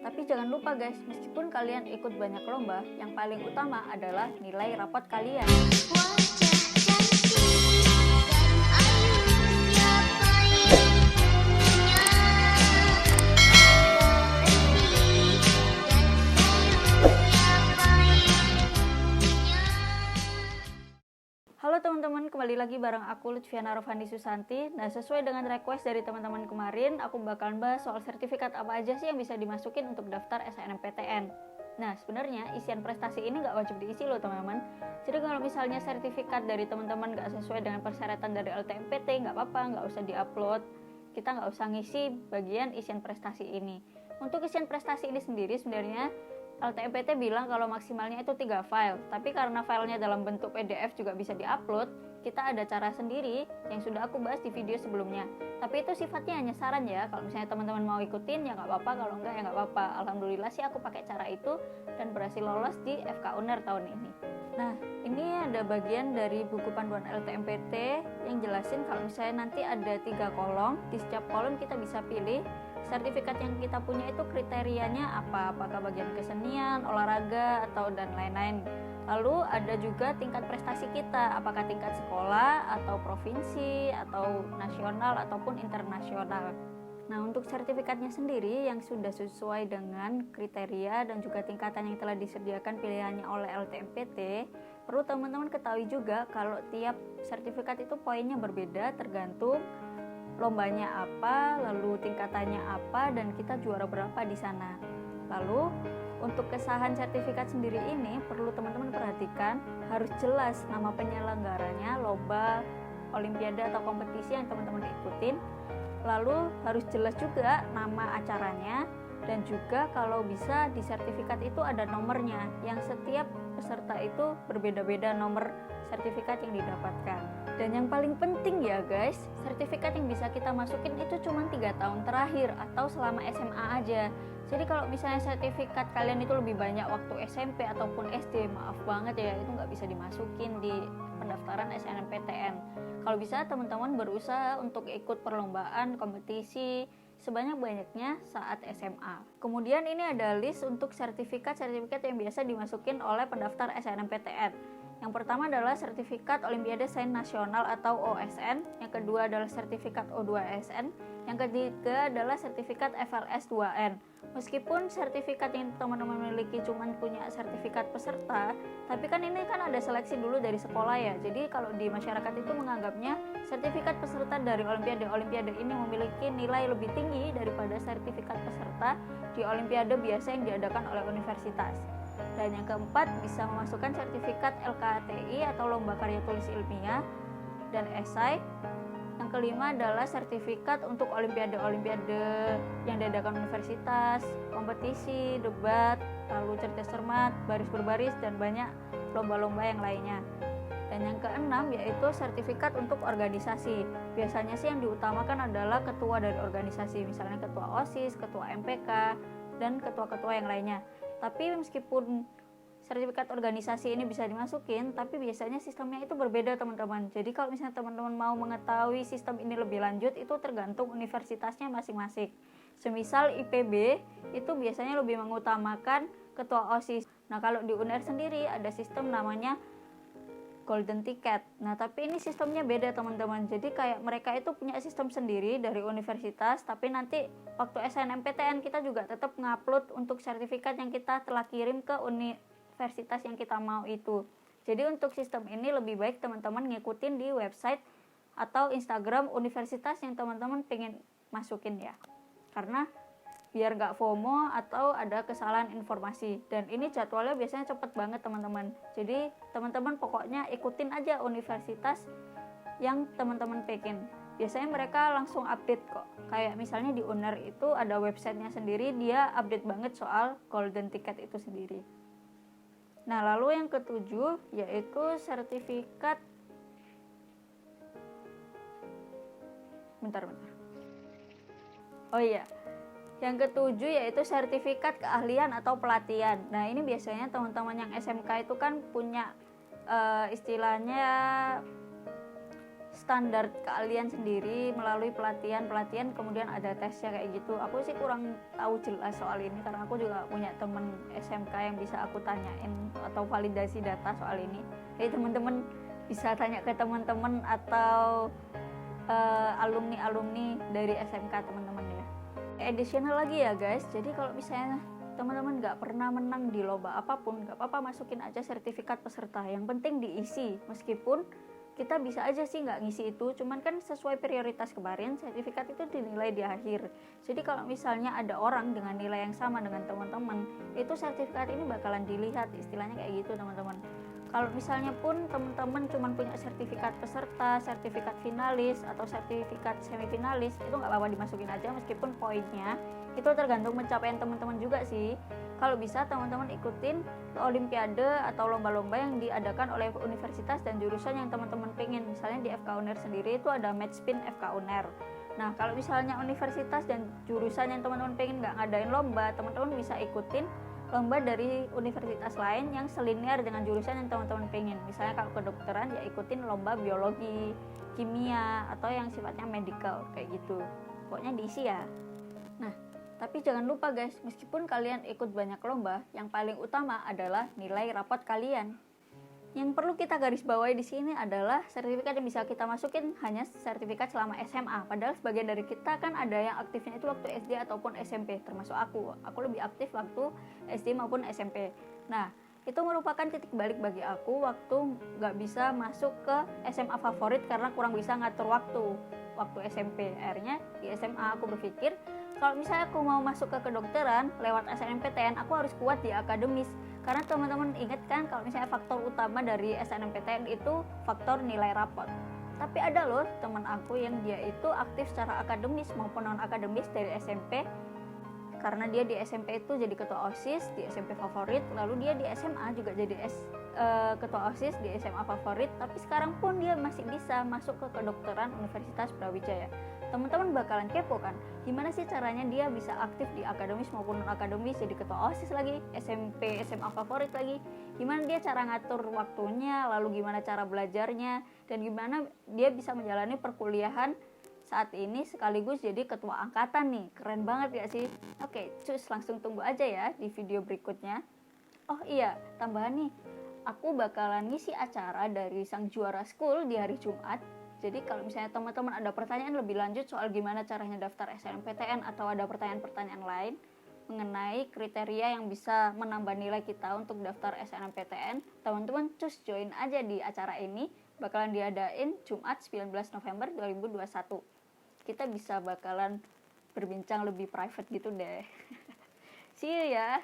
Tapi jangan lupa guys, meskipun kalian ikut banyak lomba, yang paling utama adalah nilai rapot kalian. Halo teman-teman, kembali lagi bareng aku Lutfiana Rofandi Susanti. Nah, sesuai dengan request dari teman-teman kemarin, aku bakalan bahas soal sertifikat apa aja sih yang bisa dimasukin untuk daftar SNMPTN. Nah, sebenarnya isian prestasi ini nggak wajib diisi loh teman-teman. Jadi kalau misalnya sertifikat dari teman-teman nggak sesuai dengan persyaratan dari LTMPT, nggak apa-apa, nggak usah diupload. Kita nggak usah ngisi bagian isian prestasi ini. Untuk isian prestasi ini sendiri sebenarnya LTMPT bilang kalau maksimalnya itu 3 file, tapi karena filenya dalam bentuk PDF juga bisa diupload, kita ada cara sendiri yang sudah aku bahas di video sebelumnya. Tapi itu sifatnya hanya saran ya, kalau misalnya teman-teman mau ikutin ya nggak apa-apa, kalau enggak ya nggak apa-apa. Alhamdulillah sih aku pakai cara itu dan berhasil lolos di FK UNER tahun ini. Nah, ini ada bagian dari buku panduan LTMPT yang jelasin kalau misalnya nanti ada 3 kolom, di setiap kolom kita bisa pilih sertifikat yang kita punya itu kriterianya apa, apakah bagian kesenian, olahraga, atau dan lain-lain. Lalu ada juga tingkat prestasi kita, apakah tingkat sekolah, atau provinsi, atau nasional, ataupun internasional. Nah, untuk sertifikatnya sendiri yang sudah sesuai dengan kriteria dan juga tingkatan yang telah disediakan pilihannya oleh LTMPT, perlu teman-teman ketahui juga kalau tiap sertifikat itu poinnya berbeda tergantung lombanya apa, lalu tingkatannya apa, dan kita juara berapa di sana. Lalu untuk kesahan sertifikat sendiri ini perlu teman-teman perhatikan, harus jelas nama penyelenggaranya, lomba, olimpiade atau kompetisi yang teman-teman ikutin. Lalu harus jelas juga nama acaranya, dan juga kalau bisa di sertifikat itu ada nomornya, yang setiap peserta itu berbeda-beda nomor sertifikat yang didapatkan. Dan yang paling penting ya guys, sertifikat yang bisa kita masukin itu cuma 3 tahun terakhir atau selama SMA aja. Jadi kalau misalnya sertifikat kalian itu lebih banyak waktu SMP ataupun SD, maaf banget ya, itu nggak bisa dimasukin di pendaftaran SNMPTN. Kalau bisa teman-teman berusaha untuk ikut perlombaan, kompetisi sebanyak-banyaknya saat SMA. Kemudian ini ada list untuk sertifikat-sertifikat yang biasa dimasukin oleh pendaftar SNMPTN. Yang pertama adalah sertifikat Olimpiade Sains Nasional atau OSN, yang kedua adalah sertifikat O2SN, yang ketiga adalah sertifikat FLS 2N. Meskipun sertifikat yang teman-teman miliki cuma punya sertifikat peserta, tapi kan ini kan ada seleksi dulu dari sekolah ya. Jadi kalau di masyarakat itu menganggapnya sertifikat peserta dari Olimpiade ini memiliki nilai lebih tinggi daripada sertifikat peserta di Olimpiade biasa yang diadakan oleh universitas. Dan yang keempat bisa memasukkan sertifikat LKTI atau Lomba Karya Tulis Ilmiah dan esai. Yang kelima adalah sertifikat untuk olimpiade-olimpiade yang diadakan universitas, kompetisi, debat, lalu cerdas cermat, baris berbaris, dan banyak lomba-lomba yang lainnya. Dan yang keenam yaitu sertifikat untuk organisasi. Biasanya sih yang diutamakan adalah ketua dari organisasi, misalnya ketua OSIS, ketua MPK, dan ketua-ketua yang lainnya. Tapi meskipun sertifikat organisasi ini bisa dimasukin, tapi biasanya sistemnya itu berbeda teman-teman. Jadi kalau misalnya teman-teman mau mengetahui sistem ini lebih lanjut, itu tergantung universitasnya masing-masing. Semisal IPB itu biasanya lebih mengutamakan ketua OSIS. Nah kalau di UNER sendiri ada sistem namanya Golden Ticket. Nah tapi ini sistemnya beda teman-teman. Jadi kayak mereka itu punya sistem sendiri dari universitas, tapi nanti waktu SNMPTN kita juga tetap ngupload untuk sertifikat yang kita telah kirim ke universitas yang kita mau itu. Jadi untuk sistem ini lebih baik teman-teman ngikutin di website atau Instagram universitas yang teman-teman pengen masukin ya. Karena biar gak FOMO atau ada kesalahan informasi. Dan ini jadwalnya biasanya cepet banget teman-teman. Jadi teman-teman pokoknya ikutin aja universitas yang teman-teman pengen. Biasanya mereka langsung update kok. Kayak misalnya di UNER itu ada websitenya sendiri, dia update banget soal Golden Ticket itu sendiri. Nah lalu yang ketujuh yaitu sertifikat bentar. Oh iya, yang ketujuh yaitu sertifikat keahlian atau pelatihan. Nah ini biasanya teman-teman yang SMK itu kan punya istilahnya standar kalian sendiri melalui pelatihan kemudian ada tesnya kayak gitu. Aku sih kurang tahu jelas soal ini karena aku juga punya temen SMK yang bisa aku tanyain atau validasi data soal ini. Jadi teman-teman bisa tanya ke teman-teman atau alumni dari SMK teman-teman ya. Additional lagi ya guys, jadi kalau misalnya teman-teman nggak pernah menang di lomba apapun, nggak apa-apa, masukin aja sertifikat peserta, yang penting diisi. Meskipun kita bisa aja sih nggak ngisi itu, cuman kan sesuai prioritas kemarin sertifikat itu dinilai di akhir. Jadi kalau misalnya ada orang dengan nilai yang sama dengan teman-teman, itu sertifikat ini bakalan dilihat, istilahnya kayak gitu teman-teman. Kalau misalnya pun teman-teman cuma punya sertifikat peserta, sertifikat finalis atau sertifikat semifinalis, itu nggak apa-apa, dimasukin aja meskipun poinnya itu tergantung pencapaian teman-teman juga sih. Kalau bisa teman-teman ikutin olimpiade atau lomba-lomba yang diadakan oleh universitas dan jurusan yang teman-teman pengen. Misalnya di FK UNER sendiri itu ada Matchpin FK UNER. Nah kalau misalnya universitas dan jurusan yang teman-teman pengen nggak ngadain lomba, teman-teman bisa ikutin lomba dari universitas lain yang selinear dengan jurusan yang teman-teman pengen. Misalnya kalau kedokteran ya ikutin lomba biologi, kimia, atau yang sifatnya medical kayak gitu. Pokoknya diisi ya. Nah, tapi jangan lupa guys, meskipun kalian ikut banyak lomba, yang paling utama adalah nilai rapot kalian. Yang perlu kita garis bawahi di sini adalah sertifikat yang bisa kita masukin hanya sertifikat selama SMA. Padahal sebagian dari kita kan ada yang aktifnya itu waktu SD ataupun SMP, termasuk aku. Aku lebih aktif waktu SD maupun SMP. Nah, itu merupakan titik balik bagi aku waktu gak bisa masuk ke SMA favorit karena kurang bisa ngatur waktu SMP. Akhirnya di SMA aku berpikir, kalau misalnya aku mau masuk ke kedokteran lewat SNMPTN, aku harus kuat di akademis. Karena teman-teman ingat kan kalau misalnya faktor utama dari SNMPTN itu faktor nilai rapot. Tapi ada loh teman aku yang dia itu aktif secara akademis maupun non akademis dari SMP. Karena dia di SMP itu jadi ketua OSIS di SMP favorit, lalu dia di SMA juga jadi ketua OSIS di SMA favorit, tapi sekarang pun dia masih bisa masuk ke kedokteran Universitas Brawijaya. Teman-teman bakalan kepo kan, gimana sih caranya dia bisa aktif di akademis maupun non akademis, jadi ketua OSIS lagi, SMP SMA favorit lagi, gimana dia cara ngatur waktunya, lalu gimana cara belajarnya, dan gimana dia bisa menjalani perkuliahan saat ini sekaligus jadi ketua angkatan nih. Keren banget gak sih? Oke, cus, langsung tunggu aja ya di video berikutnya. Oh iya, tambahan nih, aku bakalan ngisi acara dari Sang Juara School di hari Jumat. Jadi kalau misalnya teman-teman ada pertanyaan lebih lanjut soal gimana caranya daftar SNMPTN atau ada pertanyaan-pertanyaan lain mengenai kriteria yang bisa menambah nilai kita untuk daftar SNMPTN, teman-teman cus join aja di acara ini. Bakalan diadain Jumat 19 November 2021. Kita bisa bakalan berbincang lebih private gitu deh. See you ya.